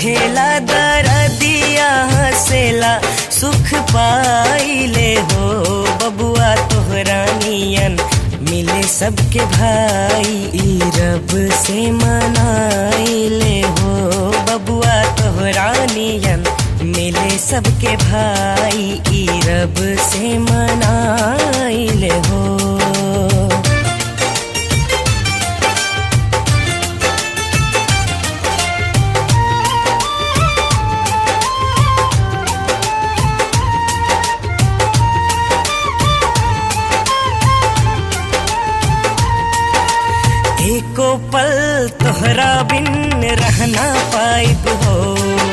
बुझेला दरदिया हसेला सुख पाइले हो बबुआ तोहरा नियन मिले सबके भाई ई रब से मनाइले हो बबुआ तोहरा नियन मिले सबके भाई ई रब से मनाइले हो। एको पल तोहरा बिन रहना पाइब हो